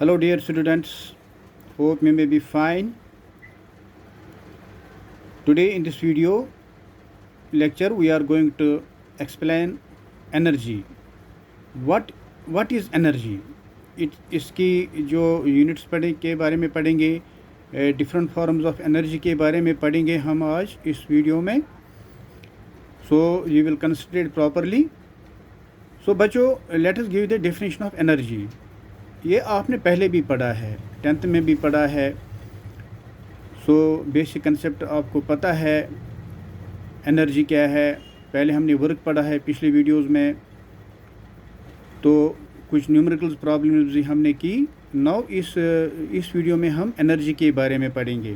Hello, dear students. Hope you may be fine. Today, in this video lecture, we are going to explain energy. What is energy? इसकी जो units के बारे में पढ़ेंगे, different forms of energy के बारे में पढ़ेंगे हम आज इस वीडियो में. So you will consider it properly. So बच्चों, let us give the definition of energy. ये आपने पहले भी पढ़ा है, 10th में भी पढ़ा है. सो बेसिक कंसेप्ट आपको पता है एनर्जी क्या है. पहले हमने वर्क पढ़ा है पिछले वीडियोस में, तो कुछ न्यूमेरिकल्स प्रॉब्लम्स भी हमने की. नाउ इस वीडियो में हम एनर्जी के बारे में पढ़ेंगे,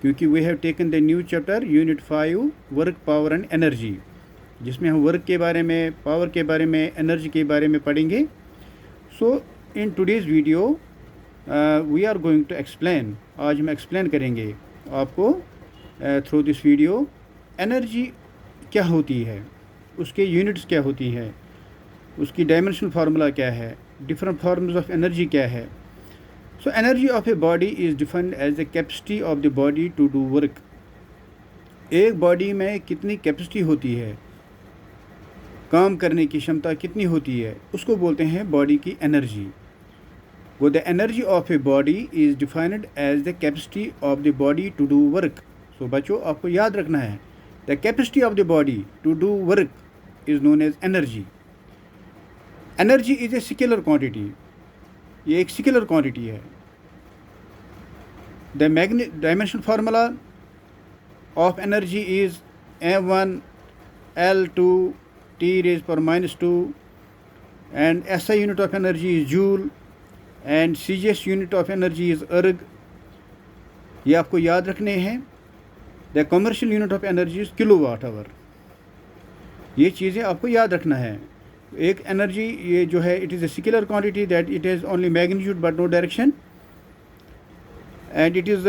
क्योंकि we have taken the new chapter unit 5 work, power and energy, जिसमें हम वर्क के बारे में, पावर के बारे में, एनर्जी के बारे में पढ़ेंगे. So in today's video we are going to explain. आज हम एक्सप्लेन करेंगे आपको थ्रू दिस वीडियो एनर्जी क्या होती है, उसके यूनिट्स क्या होती है, उसकी डायमेंशनल फार्मूला क्या है, डिफरेंट फॉर्म्स ऑफ एनर्जी क्या है. So energy of a body is defined as the capacity of the body to do work. एक बॉडी में कितनी कैपेसिटी होती है, काम करने की क्षमता कितनी होती है, उसको बोलते हैं बॉडी की एनर्जी. वो the energy of a body is defined as the capacity of the body to do work. So बच्चों, आपको याद रखना है, the capacity of the body to do work is known as energy. Energy is a scalar quantity. ये एक scalar quantity है. The dimension formula of energy is m1 l2 t raised power -2, and SI unit of energy is joule, and CGS unit of energy is erg. ये आपको याद रखने हैं. The commercial unit of energy is kilowatt hour. ये चीज़ें आपको याद रखना है. एक एनर्जी ये जो है, it is a scalar quantity that it is only magnitude but no direction, and it is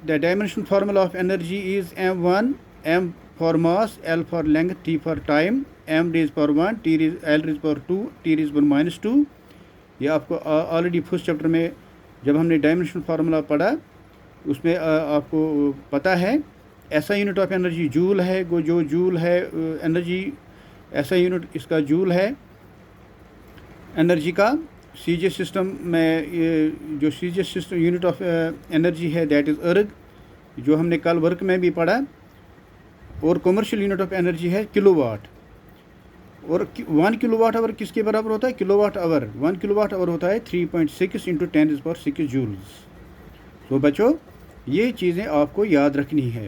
the dimension formula of energy is m1, m for mass, L for length, T for time, m raised power 1, L raised power 2, T raised power -2. ये आपको already first chapter में जब हमने dimensional formula पढ़ा, उसमें आपको पता है. ऐसा यूनिट ऑफ एनर्जी जूल है. वो जो जूल है एनर्जी, ऐसा यूनिट इसका जूल है एनर्जी का. सीजीएस सिस्टम में ये जो CGS system unit of energy है दैट इज़ अर्ग, जो हमने कल वर्क में भी पढ़ा. और कमर्शियल यूनिट ऑफ एनर्जी है किलोवाट. और 1 किलोवाट आवर किसके बराबर होता है? Kilowatt hour. 1 किलोवाट आवर होता है 3.6 इंटू 10⁻⁶ जूल्स. तो बच्चों, ये चीज़ें आपको याद रखनी है.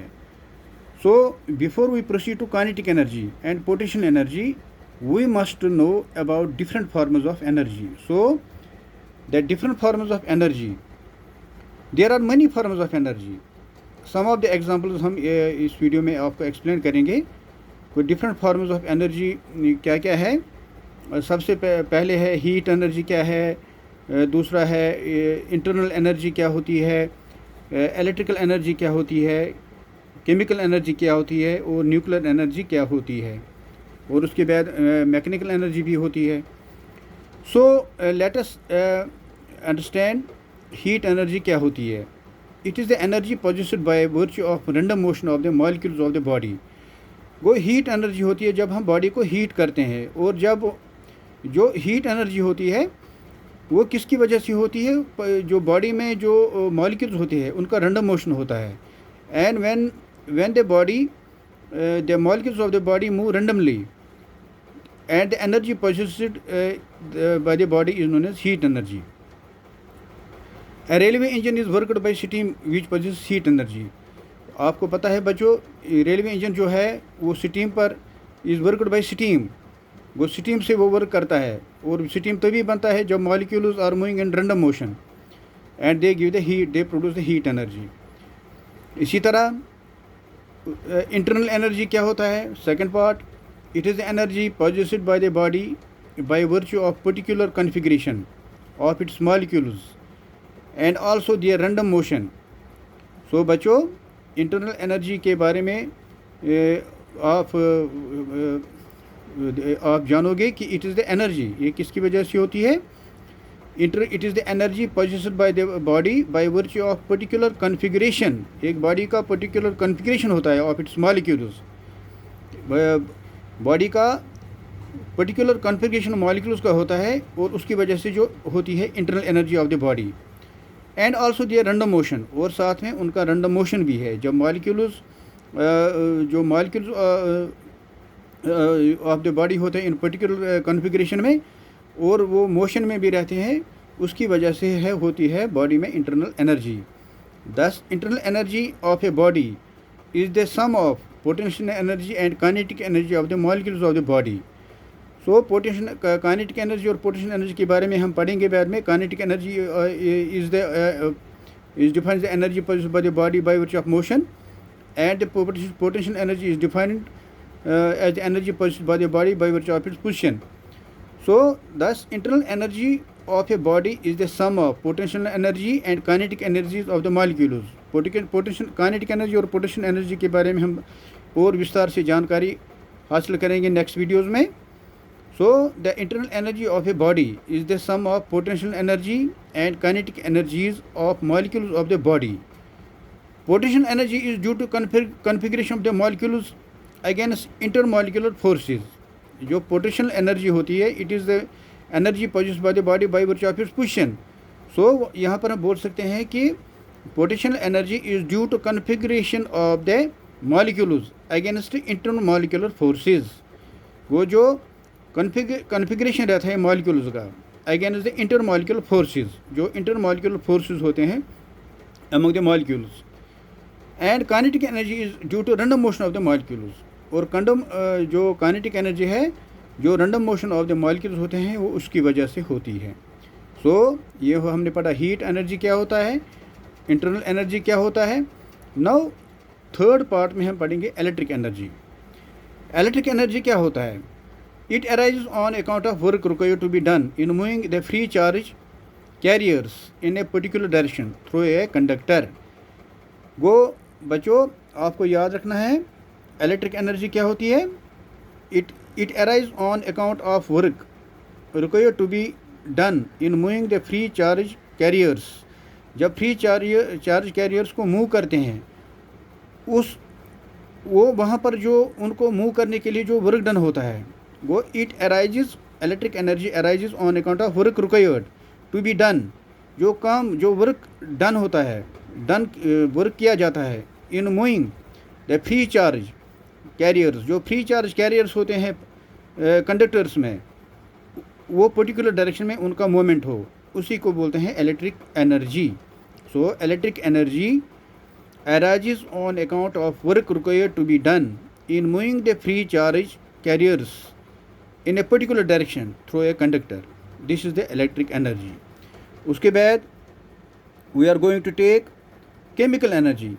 So before we proceed to kinetic energy and potential energy, we must know about different forms of energy. So the different forms of energy, there are many forms of energy. Some of the examples हम इस video में आपको explain करेंगे. कोई different forms of energy क्या क्या है. सबसे पहले है हीट एनर्जी क्या है, दूसरा है इंटरनल एनर्जी क्या होती है, इलेक्ट्रिकल एनर्जी क्या होती है, केमिकल एनर्जी क्या होती है, और न्यूक्लियर एनर्जी क्या होती है, और उसके बाद मैकेनिकल एनर्जी भी होती है. So let us understand heat energy क्या होती है. It is the energy possessed bye virtue of random motion of the molecules of the body. वो हीट एनर्जी होती है जब हम बॉडी को हीट करते हैं. और जब जो हीट एनर्जी होती है वो किसकी वजह से होती है? जो बॉडी में जो मॉलिक्यूल्स होते हैं उनका रैंडम मोशन होता है. And when the body the molecules of the body move randomly, and the energy possessed by the body is known as heat energy. A railway engine is worked by steam which possesses heat energy. आपको पता है बच्चों, railway engine जो है वो steam पर is worked bye steam. वो steam से वो वर्क करता है. और स्टीम तभी बनता है जब molecules are moving in random motion and they give the heat, they produce the heat energy. इसी तरह इंटरनल एनर्जी क्या होता है? Second part, it is energy possessed by the body by virtue of particular configuration of its molecules and also their random motion. So बच्चों, internal energy के बारे में आप जानोगे कि इट इज़ द एनर्जी. ये किसकी वजह से होती है? It is the energy possessed by the body by virtue of particular configuration। एक बॉडी का पर्टिकुलर कन्फिग्रेशन होता है ऑफ इट्स मॉलिक्यूल्स। बॉडी का पर्टिकुलर कन्फिग्रेशन मॉलिक्यूल्स का होता है और उसकी वजह से जो होती है internal energy of the body. And also their random motion, और साथ में उनका रैंडम मोशन भी है। जब मॉलिक्यूल्स ऑफ द बॉडी होते हैं इन पर्टिकुलर कन्फिग्रेशन में और वो मोशन में भी रहते हैं, उसकी वजह से होती है बॉडी में internal energy. This internal energy of a body is the sum of potential energy and kinetic energy of the molecules of the body. So potential kinetic energy और पोटेंशियल एनर्जी के बारे में हम पढ़ेंगे बाद में। Kinetic energy is defined the energy possessed by the body by virtue of motion, and the potential energy is defined as the energy possessed by the body by virtue of its position. So thus internal energy of a body is the sum of potential energy and kinetic energies of the molecules। potential kinetic energy और potential energy के बारे में हम और विस्तार से जानकारी हासिल करेंगे नेक्स्ट वीडियोज़ में। So the internal energy of a body is the sum of potential energy and kinetic energies of molecules of the body। Potential energy is due to configuration of the molecules against intermolecular forces। जो potential energy होती है it is the energy possessed by the body by virtue of its position। So यहाँ पर हम बोल सकते हैं कि potential energy is due to configuration of the molecules against intermolecular forces. वो जो कन्फिग्रेशन रहता है मॉलिक्यूल्स का अगेंस्ट द इंटरमॉलिक्यूलर फोर्सेस, जो इंटरमॉलिक्यूलर फोर्सेस होते हैं among the molecules. And kinetic energy is due to random motion of the molecules. और जो काइनेटिक एनर्जी है जो random motion of the molecules होते हैं वो उसकी वजह से होती है। सो ये हमने पढ़ा हीट एनर्जी क्या होता है, इंटरनल एनर्जी क्या होता है। नाउ थर्ड पार्ट में हम पढ़ेंगे इलेक्ट्रिक एनर्जी। इलेक्ट्रिक एनर्जी क्या होता है। It arises on account of work required to be done in moving the free charge carriers in a particular direction through a conductor. वो बच्चों आपको याद रखना है इलेक्ट्रिक एनर्जी क्या होती है। It arise on account of work required to be done in moving the free charge carriers. जब फ्री चार्ज कैरियर्स को मूव करते हैं वो वहाँ पर जो उनको मूव करने के लिए जो वर्क डन होता है वो electric energy arises on account of work required to be done. जो काम जो वर्क डन होता है वर्क किया जाता है इन moving the free charge carriers. जो फ्री चार्ज कैरियर्स होते हैं कंडक्टर्स में वो पर्टिकुलर डायरेक्शन में उनका मूवमेंट हो, उसी को बोलते हैं electric energy. So electric energy arises on account of work required to be done in moving the free charge carriers in a particular direction through a conductor. This is the electric energy. उसके बाद we are going to take chemical energy.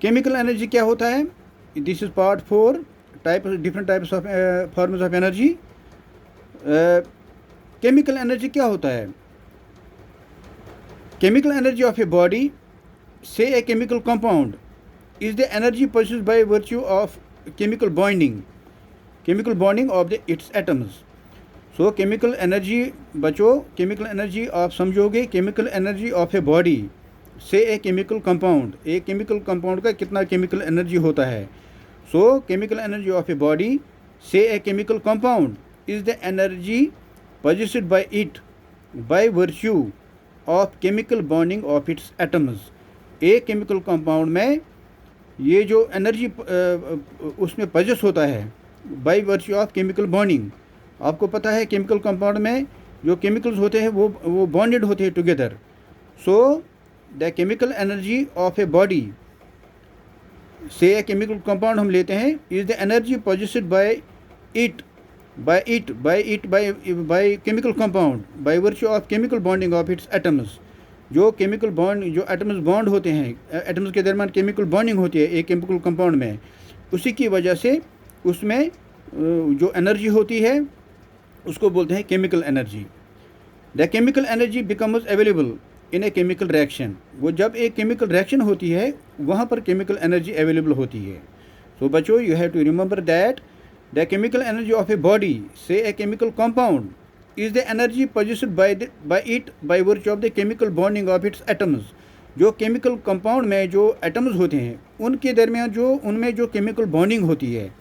Chemical energy क्या होता है। This is part 4 different types of forms of energy. Chemical energy क्या होता है। Chemical energy of a body से a chemical compound is the energy possessed by virtue of chemical bonding of its atoms। So chemical energy बच्चों chemical energy आप समझोगे chemical energy of a body से a chemical compound. एक chemical compound का कितना chemical energy होता है। So chemical energy of a body से a chemical compound is the energy possessed by it by virtue of chemical bonding of its atoms। एक chemical compound में ये जो एनर्जी उसमें पजेस होता है bye virtue of chemical bonding. आपको पता है केमिकल कंपाउंड में जो केमिकल्स होते हैं वो बॉन्डेड होते हैं together. So the chemical energy of a body से ए केमिकल कंपाउंड हम लेते हैं is the energy possessed by chemical compound by virtue of chemical bonding of its atoms। जो केमिकल बॉन्ड जो एटम्स बॉन्ड होते हैं एटम्स के दरमियान केमिकल बॉन्डिंग होती है एक केमिकल कंपाउंड में, उसी की वजह से उसमें जो एनर्जी होती है उसको बोलते हैं chemical energy. The chemical energy becomes available in a chemical reaction. वो जब एक केमिकल रिएक्शन होती है वहाँ पर केमिकल एनर्जी अवेलेबल होती है। सो बच्चों you have to remember that the chemical energy of a body से a chemical compound is the energy possessed by it by virtue of the chemical bonding of its atoms. जो chemical compound में जो atoms होते हैं उनके दरमियान जो उनमें जो केमिकल बॉन्डिंग होती है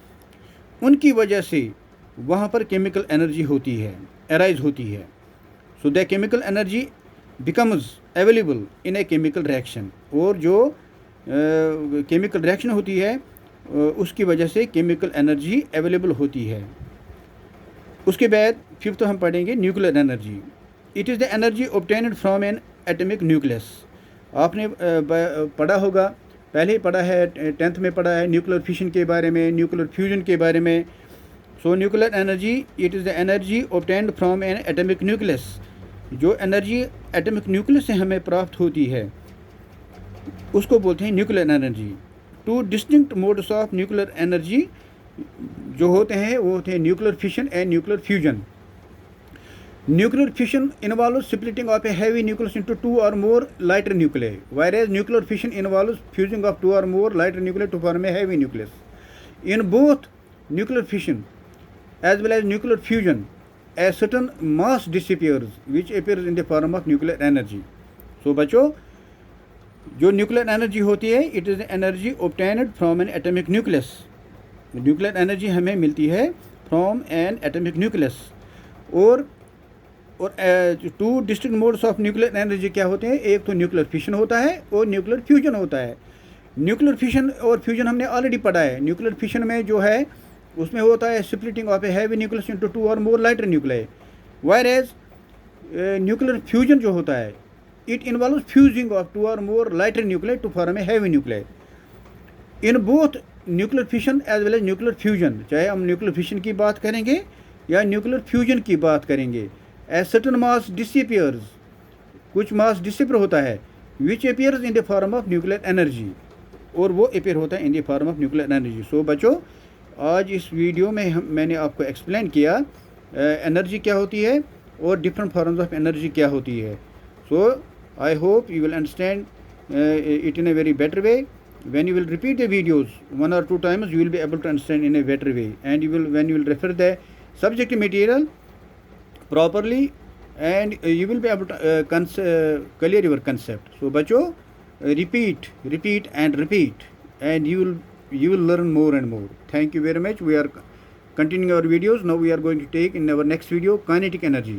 उनकी वजह से वहाँ पर केमिकल एनर्जी होती है, अराइज होती है. So the chemical energy becomes available in a chemical reaction. और जो केमिकल रिएक्शन होती है उसकी वजह से केमिकल एनर्जी अवेलेबल होती है. उसके बाद फिफ्थ हम पढ़ेंगे nuclear energy. It is the energy obtained from N atomic nucleus. आपने पढ़ा होगा, पहले ही पढ़ा है, 10th में पढ़ा है न्यूक्लियर फिशन के बारे में, न्यूक्लियर फ्यूजन के बारे में. सो nuclear energy it is the energy obtained from N atomic nucleus. जो एनर्जी एटॉमिक न्यूक्लियस से हमें प्राप्त होती है उसको बोलते हैं nuclear energy. Two distinct modes of nuclear energy जो होते हैं वो होते हैं nuclear fission and nuclear fusion. Nuclear fission involves splitting of a heavy nucleus into two or more lighter nuclei, whereas nuclear fission involves fusing of two or more lighter nuclei to form a heavy nucleus. In both nuclear fission as well as nuclear fusion, a certain mass disappears, which appears in the form of nuclear energy. So बच्चों, जो nuclear energy होती है, it is the energy obtained from an atomic nucleus. Nuclear energy हमें मिलती है from an atomic nucleus. और two distinct modes of nuclear energy क्या होते हैं? एक तो न्यूक्लियर फिशन होता है और न्यूक्लियर फ्यूजन होता है. न्यूक्लियर फिशन और फ्यूजन हमने ऑलरेडी पढ़ा है. न्यूक्लियर फिशन में जो है उसमें होता है splitting of a heavy nucleus into two और more lighter nuclei. Whereas nuclear fusion जो होता है it involves fusing of two और more lighter nuclei to form a heavy nuclei. In both nuclear fission as well as nuclear fusion, चाहे हम nuclear fission की बात करेंगे या न्यूक्लियर फ्यूजन की बात करेंगे, ए सर्टन मास डिसअपियर्स, कुछ मास डिसअपियर होता है, which appears in the form of nuclear energy, और वो अपियर होता है in the form of nuclear energy. So बच्चों, आज इस वीडियो में मैंने आपको एक्सप्लेन किया एनर्जी क्या होती है और डिफरेंट फॉर्म्स ऑफ एनर्जी क्या होती है. So I hope you will understand it in a very better way. When you will repeat the videos 1 or 2 times, you will be able to understand in a better way, and when you will refer the subject material properly, and you will be able to clear your concept. So bachcho, repeat and repeat, and you will learn more and more. Thank you very much. We are continuing our videos. Now we are going to take in our next video kinetic energy.